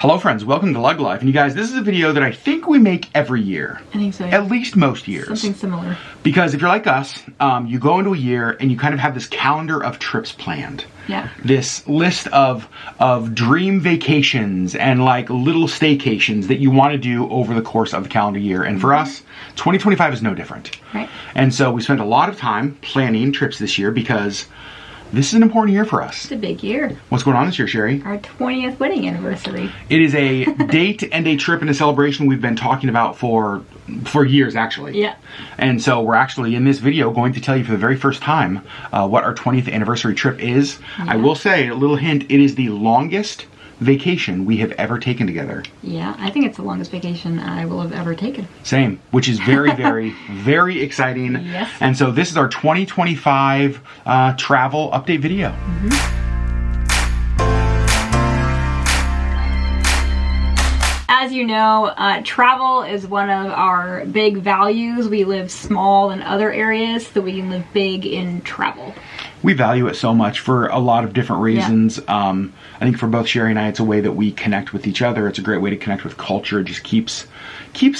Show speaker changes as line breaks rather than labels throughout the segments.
Hello friends, welcome to LeggLife. And you guys, this is a video that I think we make every year.
I think so.
At least most years.
Something similar.
Because if you're like us, you go into a year and you kind of have this calendar of trips planned.
Yeah.
This list of dream vacations and like little staycations that you want to do over the course of the calendar year. And for us, 2025 is no different.
Right.
And so we spent a lot of time planning trips this year because this is an important year for us.
It's a big year.
What's going on this year, Sherri?
Our 20th wedding anniversary.
It is a date and a trip and a celebration we've been talking about for years, actually.
Yeah.
And so we're actually in this video going to tell you for the very first time what our 20th anniversary trip is. Yeah. I will say, a little hint, it is the longest vacation we have ever taken together.
Yeah, I think it's the longest vacation I will have ever taken.
Same, which is very, very, very exciting.
Yes.
And so this is our 2025 travel update video.
As you know, travel is one of our big values. We live small in other areas, so we can live big in travel.
We value it so much for a lot of different reasons. Yeah. I think for both Sherri and I, it's a way that we connect with each other. It's a great way to connect with culture. It just keeps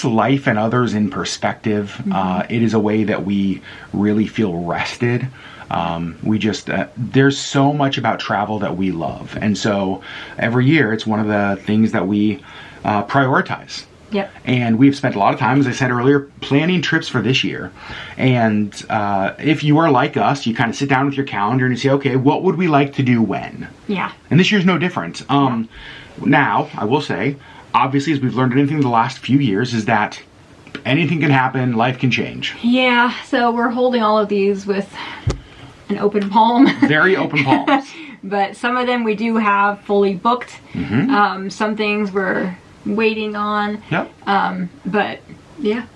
life and others in perspective. It is a way that we really feel rested. There's so much about travel that we love. And so every year, it's one of the things that we prioritize.
Yep.
And we've spent a lot of time, as I said earlier, planning trips for this year. And if you are like us, you kind of sit down with your calendar and you say, okay, what would we like to do when?
Yeah.
And this year's no different. Now, I will say, obviously, as we've learned anything in the last few years, is that anything can happen, life can change.
Yeah, so we're holding all of these with an open palm.
Very open palms.
But some of them we do have fully booked. Some things we're waiting on.
Yep.
But yeah.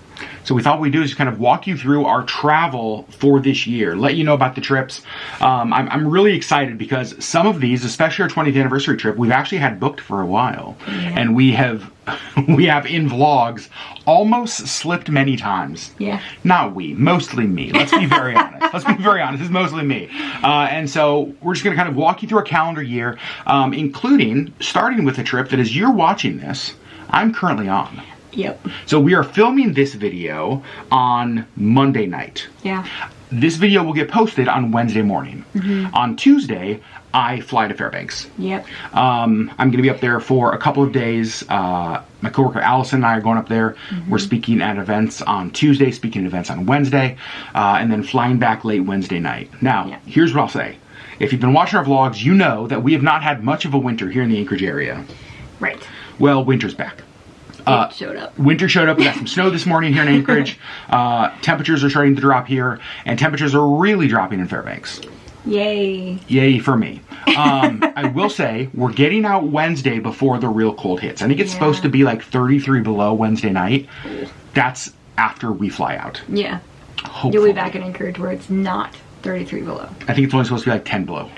So we thought we'd do is kind of walk you through our travel for this year, let you know about the trips. I'm really excited because some of these, especially our 20th anniversary trip, we've actually had booked for a while. Yeah. And we have in vlogs almost slipped many times.
Yeah.
Not we, mostly me. Let's be very honest. Let's be very honest. It's mostly me. And so we're just going to kind of walk you through our calendar year, including starting with a trip that as you're watching this, I'm currently on.
Yep.
So we are filming this video on Monday night.
Yeah.
This video will get posted on Wednesday morning. On Tuesday, I fly to Fairbanks.
Yep.
I'm going to be up there for a couple of days. My coworker Allison and I are going up there. We're speaking at events on Tuesday, speaking at events on Wednesday, and then flying back late Wednesday night. Now, here's what I'll say. If you've been watching our vlogs, you know that we have not had much of a winter here in the Anchorage area.
Right.
Well, winter's back.
It showed up.
Winter showed up. We got some snow this morning here in Anchorage. Temperatures are starting to drop here, and temperatures are really dropping in Fairbanks.
Yay.
Yay for me. I will say, we're getting out Wednesday before the real cold hits. I think it's supposed to be like 33 below Wednesday night. That's after we fly out.
Yeah.
Hopefully.
You'll be back in Anchorage where it's not 33 below.
I think it's only supposed to be like 10 below.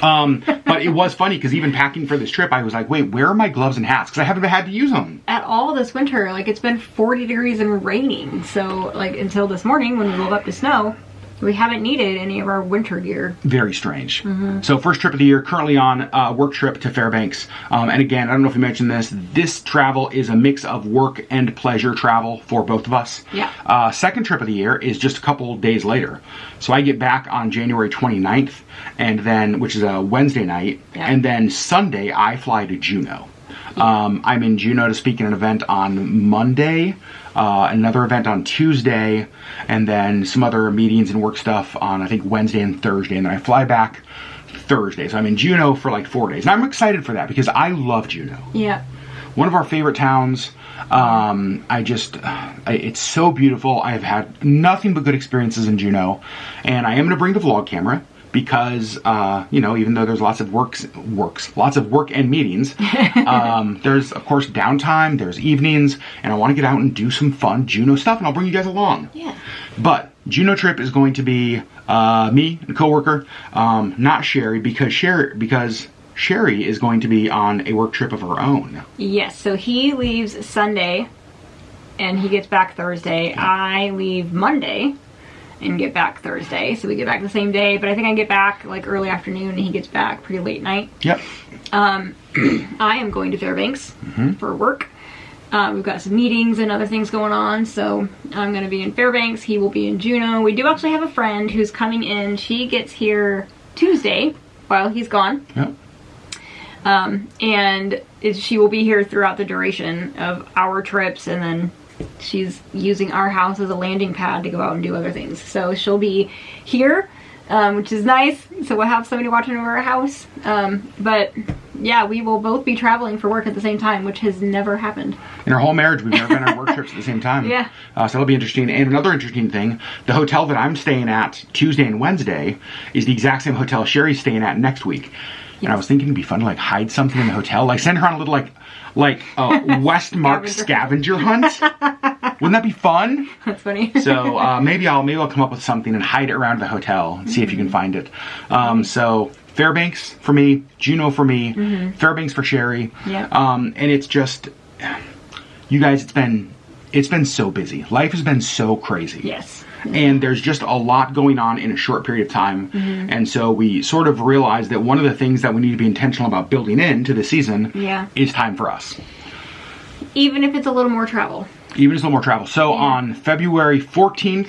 But it was funny because even packing for this trip, I was like, wait, where are my gloves and hats? Because I haven't had to use them.
At all this winter, like it's been 40 degrees and raining. So like until this morning when we woke up to snow, we haven't needed any of our winter gear.
Very strange. So first trip of the year, currently on a work trip to Fairbanks. And again, I don't know if you mentioned this travel is a mix of work and pleasure travel for both of us.
Yeah.
Second trip of the year is just a couple days later. So I get back on January 29th, and then, which is a Wednesday night, and then Sunday I fly to Juneau. I'm in Juneau to speak at an event on Monday, another event on Tuesday, and then some other meetings and work stuff on, I think, Wednesday and Thursday, and then I fly back Thursday. So I'm in Juneau for like 4 days. And I'm excited for that because I love Juneau.
Yeah.
One of our favorite towns. It's so beautiful. I have had nothing but good experiences in Juneau, and I am going to bring the vlog camera. Because, even though there's lots of work and meetings, there's, of course, downtime, there's evenings, and I want to get out and do some fun Juneau stuff, and I'll bring you guys along.
Yeah.
But Juneau trip is going to be me, a coworker, not Sherri, because Sherri is going to be on a work trip of her own.
Yes, so he leaves Sunday, and he gets back Thursday. I leave Monday. and get back Thursday. So we get back the same day, but I think I get back like early afternoon and he gets back pretty late night.
Yep.
I am going to Fairbanks for work. We've got some meetings and other things going on, so I'm going to be in Fairbanks. He will be in Juneau. We do actually have a friend who's coming in. She gets here Tuesday while he's gone.
Yep.
And she will be here throughout the duration of our trips, and then she's using our house as a landing pad to go out and do other things. So she'll be here, which is nice. So we'll have somebody watching over our house. But yeah, we will both be traveling for work at the same time, which has never happened.
In our whole marriage, we've never been on work trips at the same time.
Yeah.
So that'll be interesting. And another interesting thing, the hotel that I'm staying at Tuesday and Wednesday is the exact same hotel Sherri's staying at next week. Yes. And I was thinking it'd be fun to like hide something in the hotel, like send her on a little like Westmark scavenger hunt. Wouldn't that be fun?
That's funny.
So maybe I'll come up with something and hide it around the hotel and see if you can find it. So Fairbanks for me, Juneau for me, Fairbanks for Sherri.
Yeah.
And it's just, you guys, it's been so busy. Life has been so crazy.
Yes.
And there's just a lot going on in a short period of time. And so we sort of realized that one of the things that we need to be intentional about building into the season is time for us.
Even if it's a little more travel.
Even if it's a little more travel. So on February 14th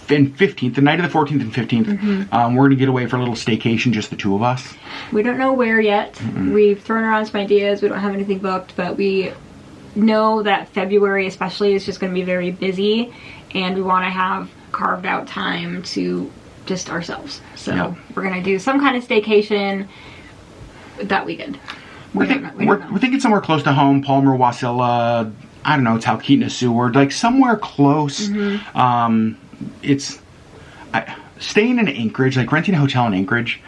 and 15th, the night of the 14th and 15th, we're going to get away for a little staycation, just the two of us.
We don't know where yet. We've thrown around some ideas. We don't have anything booked, but we know that February especially is just going to be very busy, and we want to have carved out time to just ourselves. So we're going to do some kind of staycation that weekend.
We're thinking somewhere close to home, Palmer, Wasilla, I don't know, it's how Kitten is Seward, like somewhere close. Staying in Anchorage, like renting a hotel in Anchorage,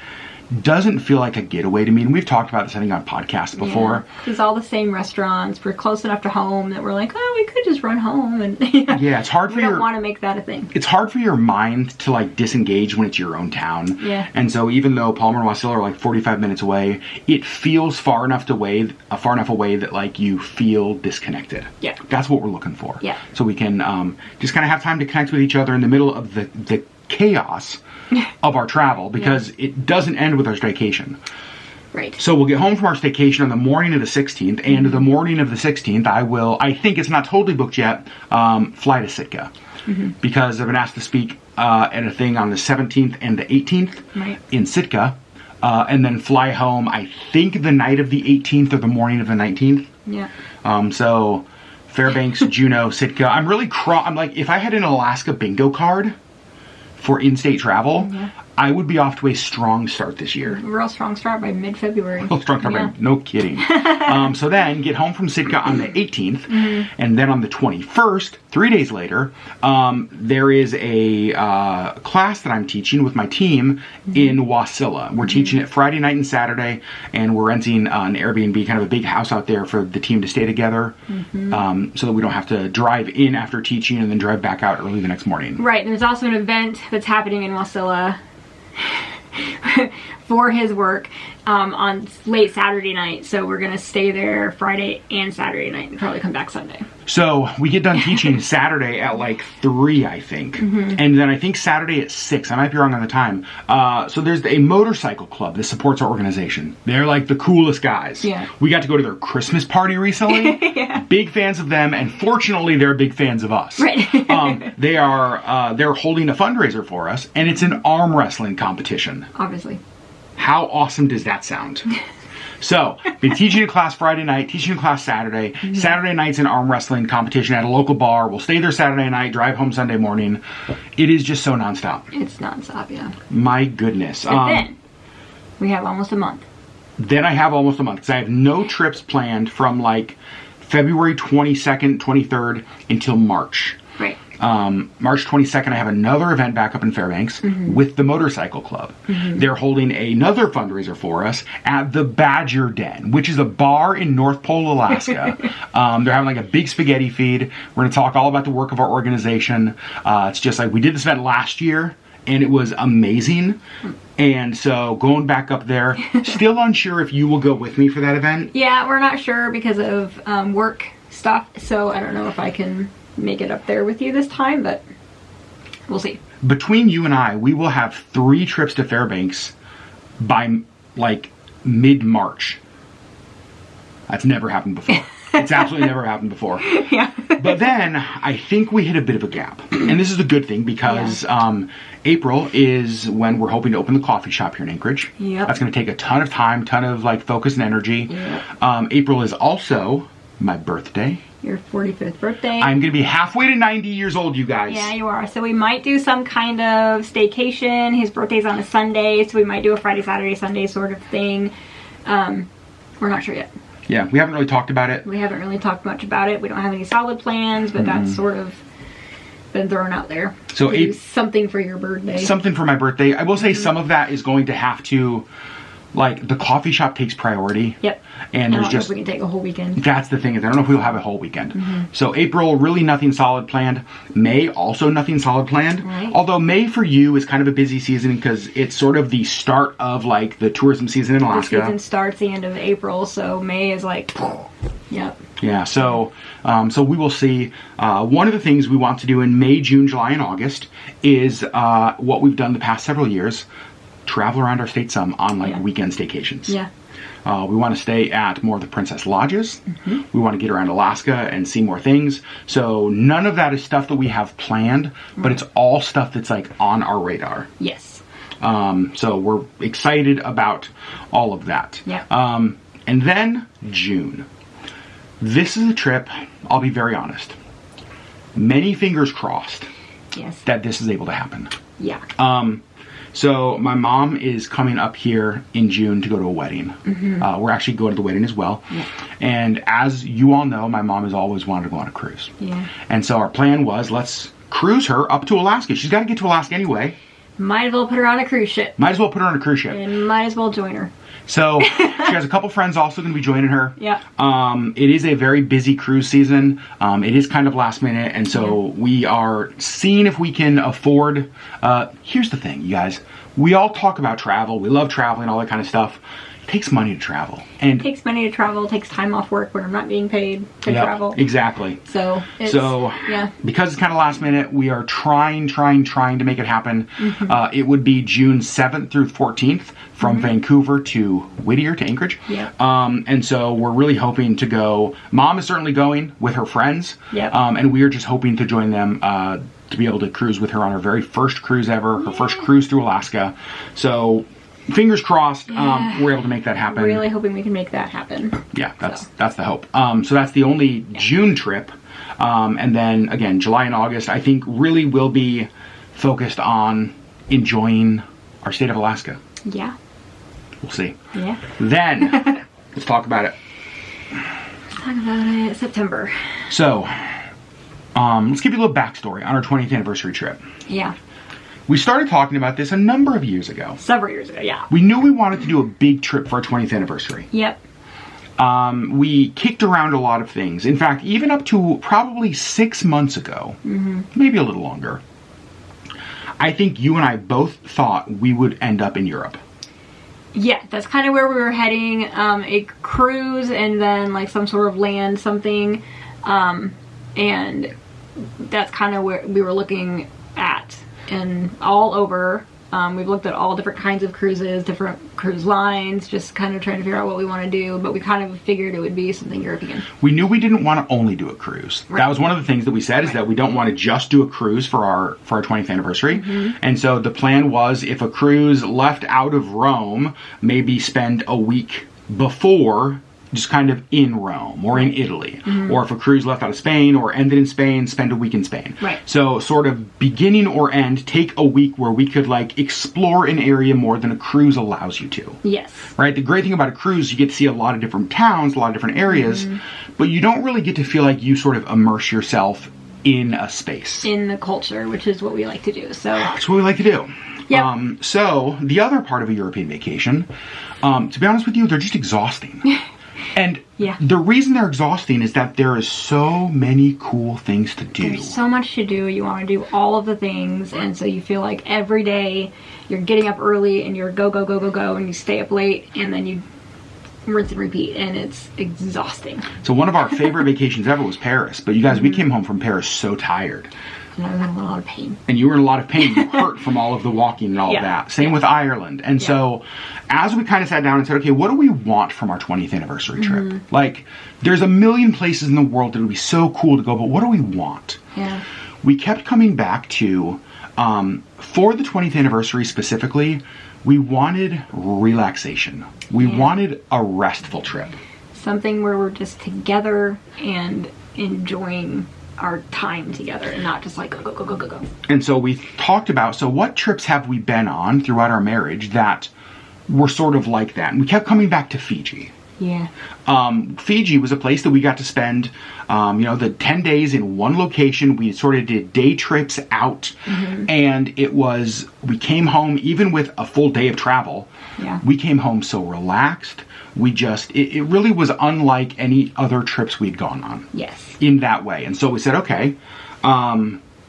doesn't feel like a getaway to me. And we've talked about this, I think, on podcasts before.
It's all the same restaurants. We're close enough to home that we're like, oh, we could just run home. And
yeah, it's hard for
we don't want to make that a thing.
It's hard for your mind to like disengage when it's your own town.
Yeah.
And so even though Palmer and Wasilla are like 45 minutes away, it feels far enough away that like you feel disconnected.
Yeah.
That's what we're looking for.
Yeah.
So we can just kind of have time to connect with each other in the middle of the chaos of our travel, because it doesn't end with our staycation.
Right.
So we'll get home from our staycation on the morning of the 16th, and the morning of the 16th, I think it's not totally booked yet, fly to Sitka. Because I've been asked to speak at a thing on the 17th and the 18th in Sitka, and then fly home, I think the night of the 18th or the morning of the 19th.
Yeah.
So Fairbanks, Juneau, Sitka. I'm like, if I had an Alaska bingo card for in-state travel, I would be off to a strong start this year.
Real strong start by mid-February.
No kidding. So then get home from Sitka on the 18th, and then on the 21st, 3 days later, there is a class that I'm teaching with my team in Wasilla. We're teaching it Friday night and Saturday, and we're renting an Airbnb, kind of a big house out there for the team to stay together, so that we don't have to drive in after teaching and then drive back out early the next morning.
Right. There's also an event that's happening in Wasilla for his work on late Saturday night, so we're gonna stay there Friday and Saturday night and probably come back Sunday.
So we get done teaching Saturday at like 3, I think, and then I think Saturday at 6. I might be wrong on the time. So there's a motorcycle club that supports our organization. They're like the coolest guys.
Yeah.
We got to go to their Christmas party recently. Big fans of them, and fortunately they're big fans of us.
Right.
They're holding a fundraiser for us, and it's an arm wrestling competition.
Obviously.
How awesome does that sound? So, been teaching a class Friday night, teaching a class Saturday. Saturday night's an arm wrestling competition at a local bar. We'll stay there Saturday night, drive home Sunday morning. It is just so nonstop.
It's nonstop, yeah.
My goodness.
But then, we have almost a month.
Then I have almost a month, because I have no trips planned from like February 22nd, 23rd until March.
Right.
March 22nd, I have another event back up in Fairbanks with the motorcycle club. They're holding another fundraiser for us at the Badger Den, which is a bar in North Pole, Alaska. They're having like a big spaghetti feed. We're going to talk all about the work of our organization. It's just like we did this event last year, and it was amazing. And so going back up there, still unsure if you will go with me for that event.
Yeah, we're not sure because of work stuff, so I don't know if I can make it up there with you this time, but we'll see.
between you and I, we will have 3 trips to Fairbanks by like mid-March. That's never happened before. It's absolutely never happened before.
Yeah.
But then I think we hit a bit of a gap. And this is a good thing because April is when we're hoping to open the coffee shop here in Anchorage.
Yep.
That's going to take a ton of time, ton of like focus and energy.
Yep.
April is also my birthday.
Your 45th birthday.
I'm going to be halfway to 90 years old, you guys.
Yeah, you are. So we might do some kind of staycation. His birthday's on a Sunday, so we might do a Friday, Saturday, Sunday sort of thing. We're not sure yet.
Yeah, we haven't really talked about it.
We haven't really talked much about it. We don't have any solid plans, but that's sort of been thrown out there.
So
do something for your birthday.
Something for my birthday. I will say some of that is going to have to, like, the coffee shop takes priority.
Yep.
And
I
there's
don't know
just
if we can take a whole weekend.
That's the thing, is I don't know if we'll have a whole weekend. So April, really nothing solid planned. May, also nothing solid planned.
Right.
Although May for you is kind of a busy season because it's sort of the start of like the tourism season in Alaska.
The season starts the end of April, so May is like, yep.
Yeah, so we will see. One of the things we want to do in May, June, July, and August is what we've done the past several years, travel around our state some on like weekend staycations.
Yeah.
We want to stay at more of the Princess Lodges. We want to get around Alaska and see more things. So none of that is stuff that we have planned, but it's all stuff that's like on our radar.
Yes.
So we're excited about all of that.
Yeah.
And then June. This is a trip, I'll be very honest. Many fingers crossed
Yes.
that this is able to happen.
Yeah.
So my mom is coming up here in June to go to a wedding. We're actually going to the wedding as well.
Yeah.
And as you all know, my mom has always wanted to go on a cruise.
Yeah.
And so our plan was, let's cruise her up to Alaska. She's got to get to Alaska anyway.
Might as well put her on a cruise ship.
Might as well put her on a cruise ship.
And might as well join her.
So she has a couple friends also going to be joining her.
Yeah.
It is a very busy cruise season. It is kind of last minute. And so we are seeing if we can afford. Here's the thing, you guys. We all talk about travel. We love traveling, all that kind of stuff. It takes money to travel. And
It takes money to travel. It takes time off work when I'm not being paid to travel.
Exactly.
So,
because it's kind of last minute, we are trying to make it happen. It would be June 7th through 14th from Vancouver to Whittier to Anchorage.
Yeah.
And so we're really hoping to go. Mom is certainly going with her friends.
Yeah.
And we are just hoping to join them to be able to cruise with her on her very first cruise ever, her first cruise through Alaska. So fingers crossed, we're able to make that happen.
Really hoping we can make that happen.
Yeah, that's the hope. So that's the only June trip. And then again, July and August, I think really will be focused on enjoying our state of Alaska.
Yeah.
We'll see.
Yeah.
Then, let's talk about it.
Let's talk about it. September.
So, let's give you a little backstory on our 20th anniversary trip.
Yeah.
We started talking about this a number of years ago.
Several years ago, yeah.
We knew we wanted to do a big trip for our 20th anniversary.
Yep.
We kicked around a lot of things. In fact, even up to probably 6 months ago, maybe a little longer, I think you and I both thought we would end up in Europe.
Yeah, that's kind of where we were heading. A cruise and then like some sort of land something. And that's kind of where we were looking at. And all over, we've looked at all different kinds of cruises, different cruise lines, just kind of trying to figure out what we want to do. But we kind of figured it would be something European.
We knew we didn't want to only do a cruise. Right. That was one of the things that we said, is that we don't want to just do a cruise for our 20th anniversary. And so the plan was, if a cruise left out of Rome, maybe spend a week before, just kind of in Rome or in Italy. Or if a cruise left out of Spain or ended in Spain, spend a week in Spain.
Right.
So sort of beginning or end, take a week where we could like explore an area more than a cruise allows you to.
Yes.
Right? The great thing about a cruise, you get to see a lot of different towns, a lot of different areas, but you don't really get to feel like you sort of immerse yourself in a space.
In the culture, which is what we like to do. So
that's what we like to do.
Yep.
So the other part of a European vacation, to be honest with you, they're just exhausting. And the reason they're exhausting is that there is so many cool things to do.
There's so much to do. You want to do all of the things. And so you feel like every day you're getting up early and you're go, and you stay up late and then you rinse and repeat. And it's exhausting.
So one of our favorite vacations ever was Paris. But you guys, we came home from Paris so tired.
And I was in a lot of pain.
And you were in a lot of pain. You hurt from all of the walking and all of that. Same with Ireland. And so as we kind of sat down and said, okay, what do we want from our 20th anniversary trip? Like, there's a million places in the world that would be so cool to go, but what do we want?
Yeah.
We kept coming back to, for the 20th anniversary specifically, we wanted relaxation. We wanted a restful trip.
Something where we're just together and enjoying our time together and not just like go.
And so we talked about, so what trips have we been on throughout our marriage that were sort of like that? And we kept coming back to Fiji.
Yeah.
Fiji was a place that we got to spend, the 10 days in one location. We sort of did day trips out, and we came home, even with a full day of travel, we came home so relaxed. It really was unlike any other trips we'd gone on.
Yes.
In that way. And so we said, okay,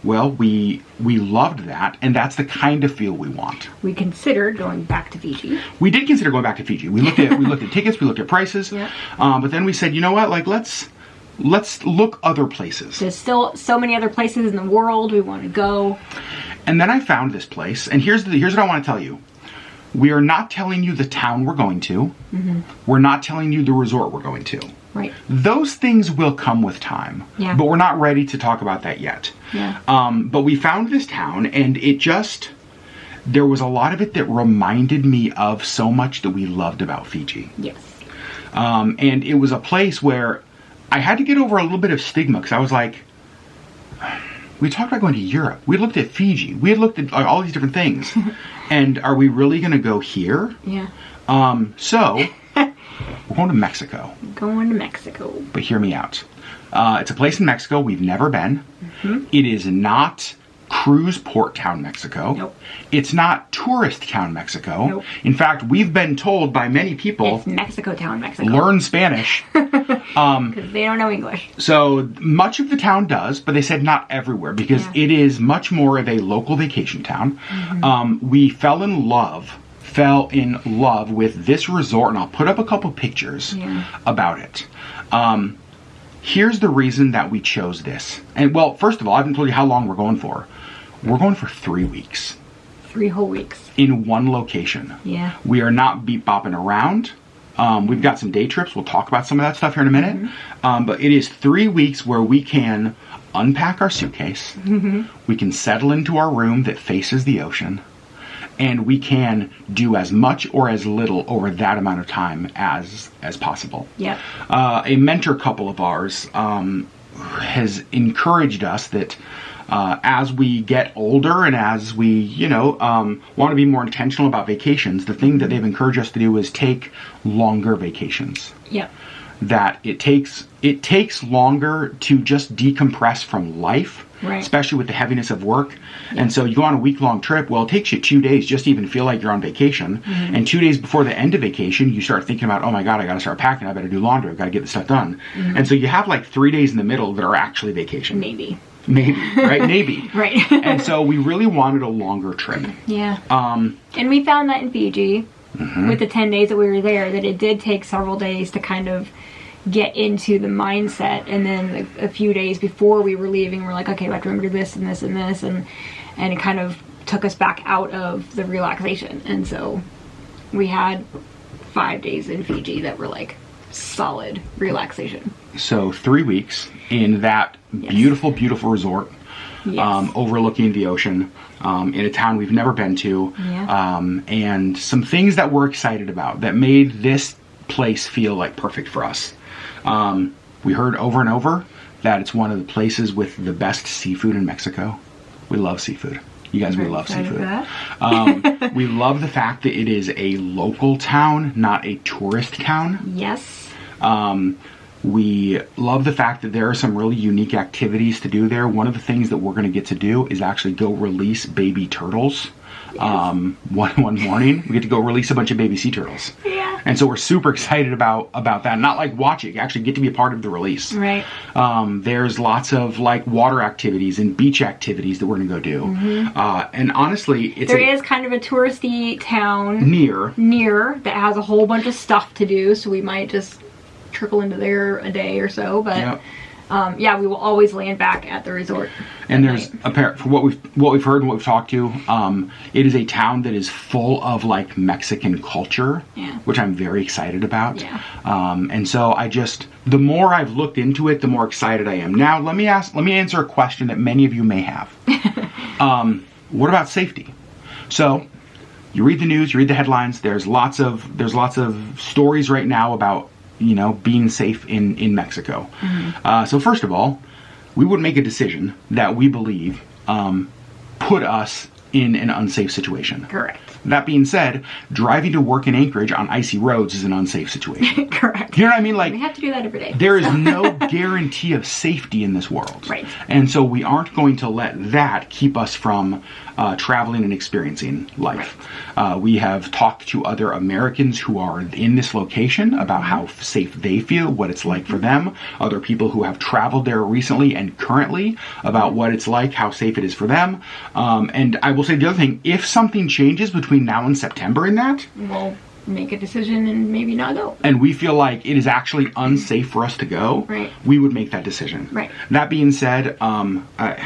we loved that, and that's the kind of feel we want.
We considered going back to Fiji.
We did consider going back to Fiji. We looked at tickets, we looked at prices, but then we said, you know what, like let's look other places.
There's still so many other places in the world we want to go.
And then I found this place, and here's what I want to tell you. We are not telling you the town we're going to. We're not telling you the resort we're going to.
Right.
Those things will come with time.
Yeah.
But we're not ready to talk about that yet.
Yeah.
But we found this town, and there was a lot of it that reminded me of so much that we loved about Fiji.
Yes.
And it was a place where I had to get over a little bit of stigma, because I was like, we talked about going to Europe. We looked at Fiji. We had looked at all these different things. And are we really going to go here?
Yeah.
So we're going to Mexico.
Going to Mexico.
But hear me out. It's a place in Mexico we've never been. It is not cruise port town Mexico.
Nope.
It's not tourist town Mexico.
Nope.
In fact, we've been told by many people,
it's Mexico town Mexico.
Learn Spanish.
Because they don't know English.
So much of the town does, but they said not everywhere, because it is much more of a local vacation town. We fell in love with this resort, and I'll put up a couple pictures about it. Here's the reason that we chose this. And well, first of all, I haven't told you how long we're going for. We're going for 3 weeks.
3 whole weeks.
In one location.
Yeah.
We are not bopping around. We've got some day trips. We'll talk about some of that stuff here in a minute. But it is 3 weeks where we can unpack our suitcase. We can settle into our room that faces the ocean. And we can do as much or as little over that amount of time as possible.
Yep.
A mentor couple of ours has encouraged us that as we get older and as we, want to be more intentional about vacations, the thing that they've encouraged us to do is take longer vacations.
Yep.
That it takes longer to just decompress from life, especially with the heaviness of work. And so you go on a week-long trip, well, it takes you 2 days just to even feel like you're on vacation. And 2 days before the end of vacation, you start thinking about, oh my God, I got to start packing. I better do laundry. I've got to get this stuff done. And so you have like 3 days in the middle that are actually vacation.
Maybe,
right? Maybe.
Right.
And so we really wanted a longer trip.
Yeah. And we found that in Fiji, with the 10 days that we were there, that it did take several days to kind of get into the mindset. And then a few days before we were leaving, we're like, okay, we have to remember this and this and this. And it kind of took us back out of the relaxation. And so we had 5 days in Fiji that were like solid relaxation.
So 3 weeks in that beautiful, beautiful resort, overlooking the ocean, in a town we've never been to, and some things that we're excited about that made this place feel like perfect for us. We heard over and over that it's one of the places with the best seafood in Mexico. We love seafood. You guys, we love seafood. We love the fact that it is a local town, not a tourist town.
Yes.
We love the fact that there are some really unique activities to do there. One of the things that we're going to get to do is actually go release baby turtles. One morning, we get to go release a bunch of baby sea turtles.
Yeah.
And so we're super excited about that. Not like watch it, actually get to be a part of the release.
Right.
There's lots of like water activities and beach activities that we're going to go do. And honestly,
there is kind of a touristy town
near
that has a whole bunch of stuff to do. So we might just trickle into there a day or so. But yeah, we will always land back at the resort.
And there's for what we've heard and what we've talked to, it is a town that is full of like Mexican culture, which I'm very excited about.
Yeah.
And so the more I've looked into it, the more excited I am. Now let me answer a question that many of you may have. What about safety? So you read the news, you read the headlines. There's lots of stories right now about being safe in Mexico. So first of all, we would make a decision that we believe put us in an unsafe situation.
Correct.
That being said, driving to work in Anchorage on icy roads is an unsafe situation.
Correct.
You know what I mean? Like,
we have to do that every day.
There is no guarantee of safety in this world.
Right.
And so we aren't going to let that keep us from traveling and experiencing life. Right. We have talked to other Americans who are in this location about how safe they feel, what it's like for them. Other people who have traveled there recently and currently about what it's like, how safe it is for them. And I will say the other thing, if something changes between now and September in that,
we'll make a decision and maybe not go.
And we feel like it is actually unsafe for us to go,
right,
we would make that decision.
Right.
That being said, I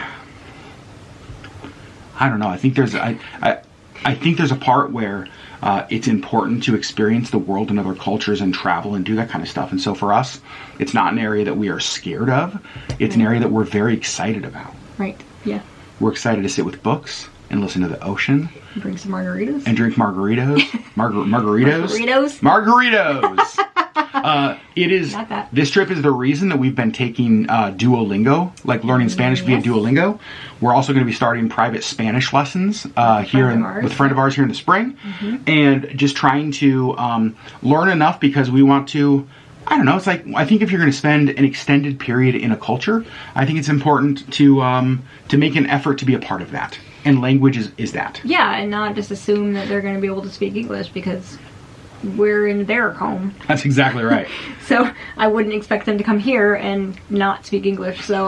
don't know. I think there's a part where it's important to experience the world and other cultures and travel and do that kind of stuff. And so for us, it's not an area that we are scared of. It's an area that we're very excited about.
Right. Yeah.
We're excited to sit with books and listen to the ocean.
Drink some margaritas.
And drink margaritos. Margaritos?
Margaritos.
It is. This trip is the reason that we've been taking Duolingo, like learning Spanish via Duolingo. We're also going to be starting private Spanish lessons with a friend of ours here in the spring. And just trying to learn enough because we want to, I don't know, it's like, I think if you're going to spend an extended period in a culture, I think it's important to make an effort to be a part of that. And language is that.
Yeah, and not just assume that they're going to be able to speak English because we're in their home.
That's exactly right.
So I wouldn't expect them to come here and not speak English. So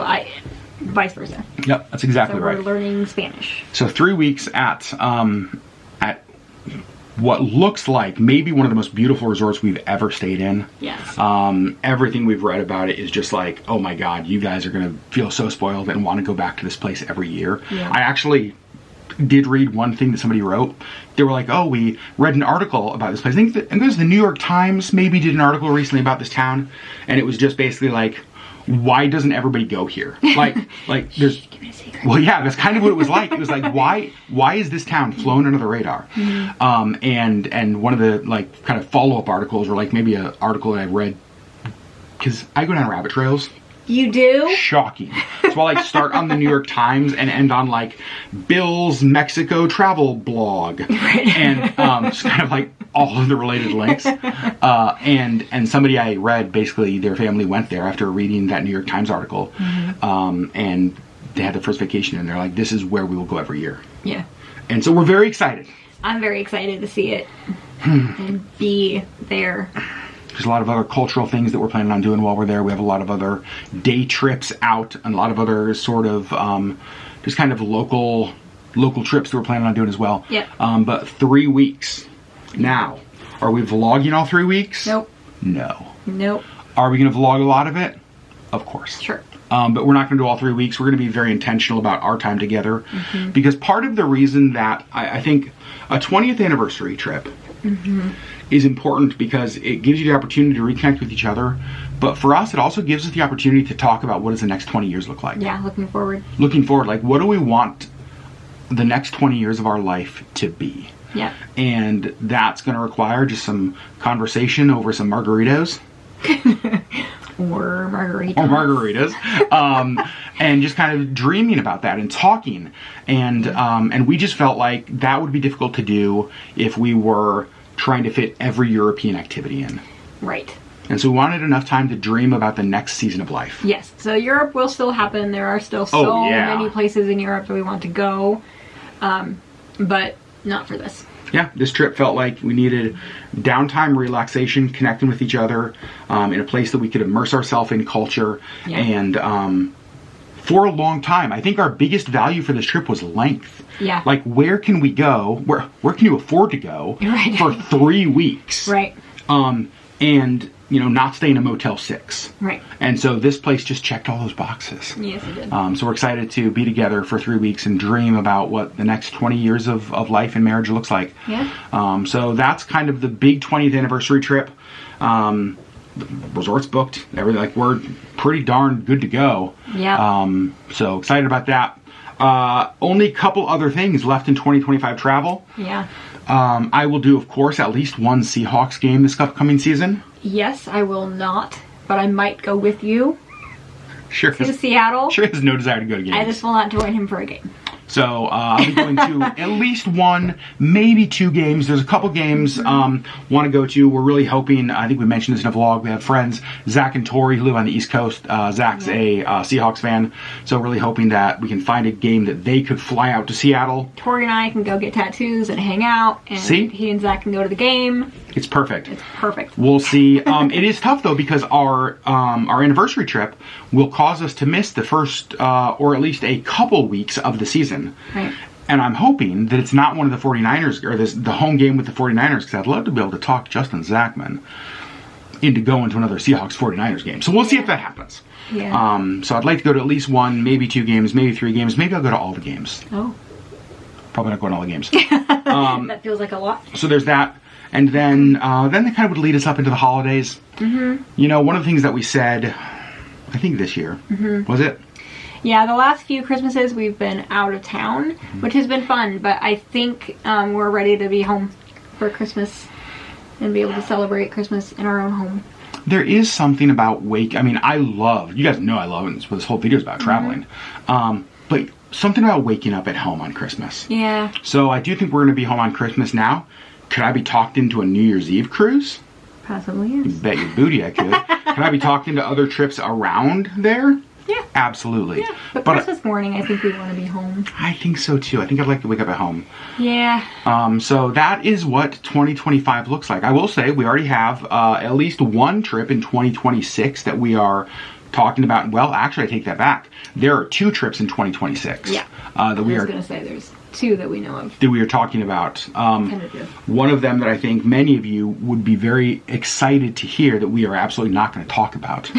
vice versa.
Yep, that's exactly right.
So we're learning Spanish.
So 3 weeks at what looks like maybe one of the most beautiful resorts we've ever stayed in.
Yes.
Everything we've read about it is just like, oh my God, you guys are going to feel so spoiled and want to go back to this place every year.
Yeah.
I actually did read one thing that somebody wrote. They were like, oh, we read an article about this place. I think it was the New York Times maybe did an article recently about this town. And it was just basically like, why doesn't everybody go here? Like there's, well, yeah, that's kind of what it was like. It was like, why is this town flown under the radar? And one of the like kind of follow-up articles, or like maybe an article that I read, because I go down rabbit trails.
You do?
Shocking. So I'll like start on the New York Times and end on like Bill's Mexico travel blog.
Right.
And just kind of like all of the related links. And somebody I read, basically their family went there after reading that New York Times article. And they had their first vacation and they're like, this is where we will go every year.
Yeah.
And so we're very excited.
I'm very excited to see it and be there.
There's a lot of other cultural things that we're planning on doing while we're there. We have a lot of other day trips out and a lot of other sort of just kind of local trips that we're planning on doing as well.
Yeah.
But 3 weeks. Now, are we vlogging all 3 weeks?
Nope.
No.
Nope.
Are we going to vlog a lot of it? Of course.
Sure.
But we're not going to do all 3 weeks. We're going to be very intentional about our time together. Because part of the reason that I think a 20th anniversary trip is important because it gives you the opportunity to reconnect with each other. But for us, it also gives us the opportunity to talk about what does the next 20 years look like.
Yeah, looking forward.
Looking forward. Like, what do we want the next 20 years of our life to be?
Yeah.
And that's going to require just some conversation over some margaritos.
Or margaritas.
Or margaritas. And just kind of dreaming about that and talking. And we just felt like that would be difficult to do if we were trying to fit every European activity in.
Right.
And so we wanted enough time to dream about the next season of life.
Yes. So Europe will still happen. There are still so many places in Europe that we want to go. But not for this.
Yeah, this trip felt like we needed downtime, relaxation, connecting with each other in a place that we could immerse ourselves in culture.
Yeah.
And for a long time, I think our biggest value for this trip was length.
Yeah.
Like, where can we go? Where can you afford to go
right.
for 3 weeks?
Right.
And not stay in a Motel 6.
Right.
And so this place just checked all those boxes.
Yes, it did.
So we're excited to be together for 3 weeks and dream about what the next 20 years of life and marriage looks like.
Yeah.
So that's kind of the big 20th anniversary trip. The resort's booked. Everything, like, we're pretty darn good to go.
Yeah.
So excited about that. Only a couple other things left in 2025 travel.
Yeah.
I will do, of course, at least one Seahawks game this upcoming season.
Yes, I will not, but I might go with you
Sure.
to Seattle.
Sure has no desire to go to games.
I just will not join him for a game.
So I'll be going to at least one, maybe 2 games. There's a couple games want to go to. We're really hoping, I think we mentioned this in a vlog, we have friends, Zach and Tori, who live on the East Coast. Zach's a Seahawks fan, so really hoping that we can find a game that they could fly out to Seattle.
Tori and I can go get tattoos and hang out, and he and Zach can go to the game.
It's perfect.
It's perfect.
We'll see. It is tough, though, because our anniversary trip will cause us to miss the first, or at least a couple weeks of the season.
Right.
And I'm hoping that it's not one of the 49ers, or the home game with the 49ers, because I'd love to be able to talk Justin Zachman into going to another Seahawks 49ers game. So we'll see if that happens.
Yeah.
So I'd like to go to at least 1, maybe 2 games, maybe 3 games. Maybe I'll go to all the games.
Oh.
Probably not going to all the games.
That feels like a lot.
So there's that. And then they kind of would lead us up into the holidays. Mm-hmm. One of the things that we said, I think this year, was it?
Yeah, the last few Christmases we've been out of town, which has been fun, but I think we're ready to be home for Christmas and be able to celebrate Christmas in our own home.
There is something about you guys know I love it, this whole video is about traveling, but something about waking up at home on Christmas.
Yeah.
So I do think we're going to be home on Christmas now. Could I be talked into a New Year's Eve cruise?
Possibly, yes.
You bet your booty I could. Could I be talked into other trips around there?
Yeah.
Absolutely.
Yeah. But Christmas morning, I think we want to be home.
I think so too. I think I'd like to wake up at home.
Yeah.
So that is what 2025 looks like. I will say we already have at least one trip in 2026 that we are talking about. Well, actually, I take that back. There are 2 trips in 2026.
Yeah.
That we
I was
are
going to say there's 2 that we know of.
That we are talking about. One of them that I think many of you would be very excited to hear that we are absolutely not going to talk about.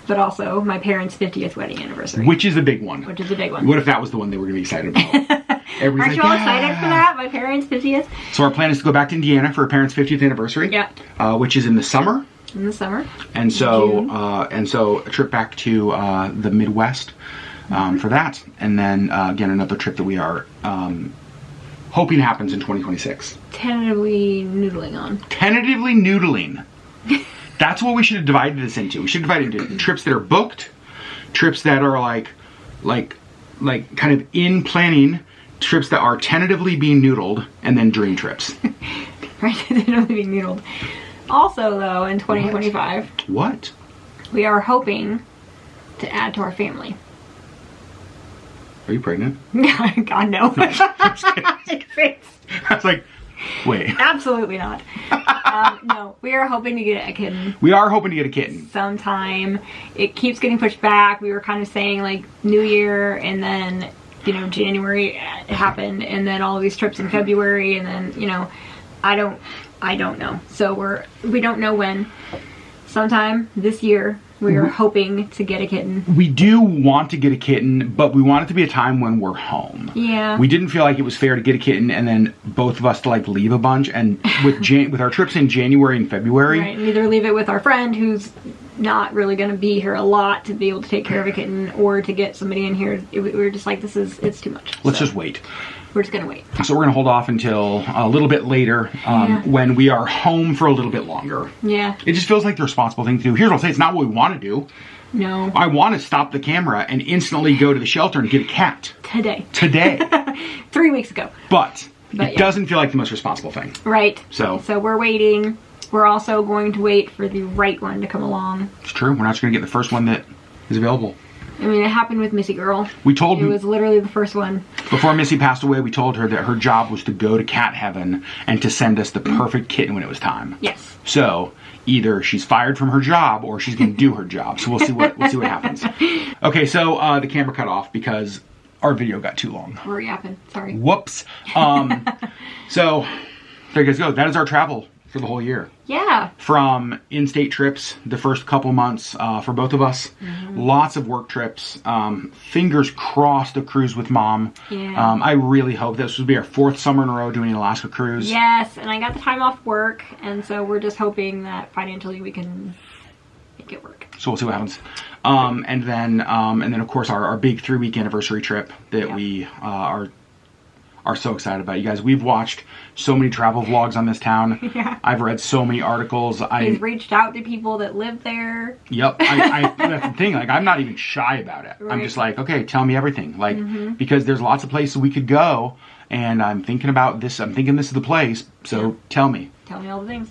But also my parents' 50th wedding anniversary.
Which is a big one.
Which is a big one.
What if that was the one they were going to be excited about?
Aren't you all excited for that? My parents' 50th?
So our plan is to go back to Indiana for our parents' 50th anniversary.
Yeah.
Which is in the summer.
In the summer.
And so a trip back to the Midwest for that. And then again, another trip that we are hoping happens in 2026.
Tentatively noodling on.
Tentatively noodling. That's what we should have divided this into. We should divide it into trips that are booked, trips that are like kind of in planning, trips that are tentatively being noodled, and then dream trips.
Right, tentatively being noodled. Also, though, in 2025,
what?
We are hoping to add to our family.
Are you pregnant?
God, no.
I was like, wait.
Absolutely not. No, we are hoping to get a kitten.
We are hoping to get a kitten.
Sometime. It keeps getting pushed back. We were kind of saying like New Year, and then, January happened, and then all of these trips in February, and then, I don't know. So we don't know when. Sometime this year, we are hoping to get a kitten.
We do want to get a kitten, but we want it to be a time when we're home.
Yeah.
We didn't feel like it was fair to get a kitten and then both of us to leave a bunch. And with our trips in January and February,
right, and either leave it with our friend who's not really going to be here a lot to be able to take care of a kitten, or to get somebody in here. We were just like, it's too much.
Let's just wait.
We're just going to wait.
So we're going to hold off until a little bit later when we are home for a little bit longer.
Yeah.
It just feels like the responsible thing to do. Here's what I'll say. It's not what we want to do.
No.
I want to stop the camera and instantly go to the shelter and get a cat.
Today.
3
weeks ago.
But it doesn't feel like the most responsible thing.
Right.
So
we're waiting. We're also going to wait for the right one to come along.
It's true. We're not just going to get the first one that is available.
I mean, it happened with Missy Girl.
It
was literally the first one.
Before Missy passed away, we told her that her job was to go to cat heaven and to send us the perfect kitten when it was time.
Yes.
So either she's fired from her job or she's going to do her job. So we'll see what happens. Okay, so the camera cut off because our video got too long.
We're yapping. Sorry.
Whoops. So there you guys go. That is our travel for the whole year.
Yeah.
From in-state trips the first couple months for both of us. Lots of work trips. Fingers crossed a cruise with Mom.
Yeah.
I really hope this will be our 4th summer in a row doing an Alaska cruise.
Yes, and I got the time off work, and so we're just hoping that financially we can make it work.
So we'll see what happens. And then of course our big 3-week anniversary trip that we are so excited about. You guys, we've watched so many travel vlogs on this town.
Yeah.
I've read so many articles.
He's reached out to people that live there.
Yep. That's the thing. Like, I'm not even shy about it.
Right.
I'm just like, okay, tell me everything. Like, because there's lots of places we could go, and I'm thinking about this. I'm thinking this is the place. So tell me.
Tell me all the things.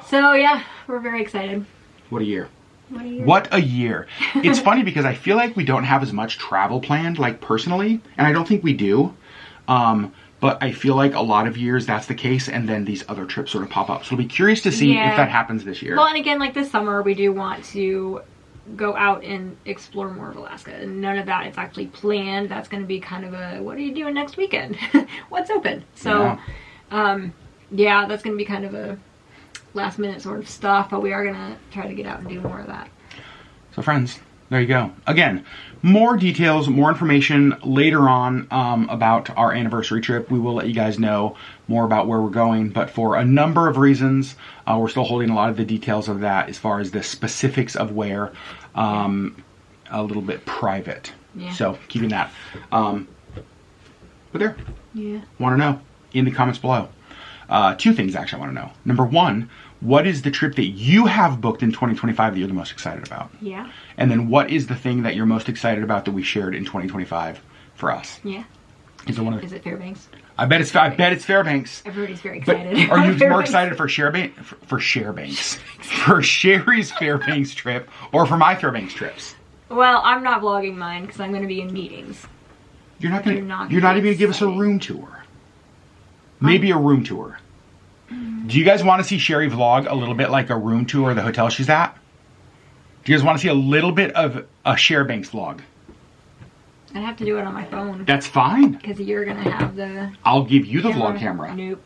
So yeah, we're very excited.
What a year.
What a year.
What a year. It's funny because I feel like we don't have as much travel planned, like personally, and I don't think we do. But I feel like a lot of years that's the case, and then these other trips sort of pop up. So I'll be curious to see if that happens this year.
Well, and again, like this summer, we do want to go out and explore more of Alaska, and none of that is actually planned. That's going to be kind of a, what are you doing next weekend? What's open? So, that's going to be kind of a last minute sort of stuff, but we are going to try to get out and do more of that.
So friends, there you go. Again, more details, more information later on about our anniversary trip. We will let you guys know more about where we're going, but for a number of reasons, we're still holding a lot of the details of that as far as the specifics of where, a little bit private.
Yeah.
So keeping that. But there.
Yeah.
Want to know in the comments below. 2 things actually I want to know. Number 1, what is the trip that you have booked in 2025 that you're the most excited about?
Yeah.
And then what is the thing that you're most excited about that we shared in 2025 for us?
Yeah.
Is it
Fairbanks?
I bet it's Fairbanks.
Everybody's very
But
excited.
are you more excited for Sherbanks? For Sherri's Fairbanks trip or for my Fairbanks trips?
Well, I'm not vlogging mine because I'm going to be in meetings.
You're not even going to give us a room tour. Maybe a room tour. Do you guys want to see Sherri vlog a little bit like a room tour of the hotel she's at? Do you guys want to see a little bit of a Sherbanks vlog?
I'd have to do it on my phone.
That's fine.
Because you're going to have the...
I'll give you the vlog camera.
Nope.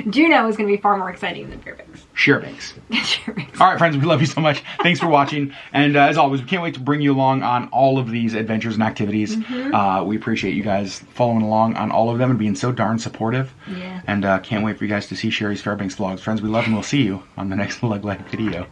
Juneau is going to be far more exciting than Fairbanks.
Sherbanks.
Sherbanks.
All right, friends, we love you so much. Thanks for watching. And as always, we can't wait to bring you along on all of these adventures and activities. We appreciate you guys following along on all of them and being so darn supportive.
Yeah.
And can't wait for you guys to see Sherri's Fairbanks vlogs. Friends, we love and we'll see you on the next LeggLife video.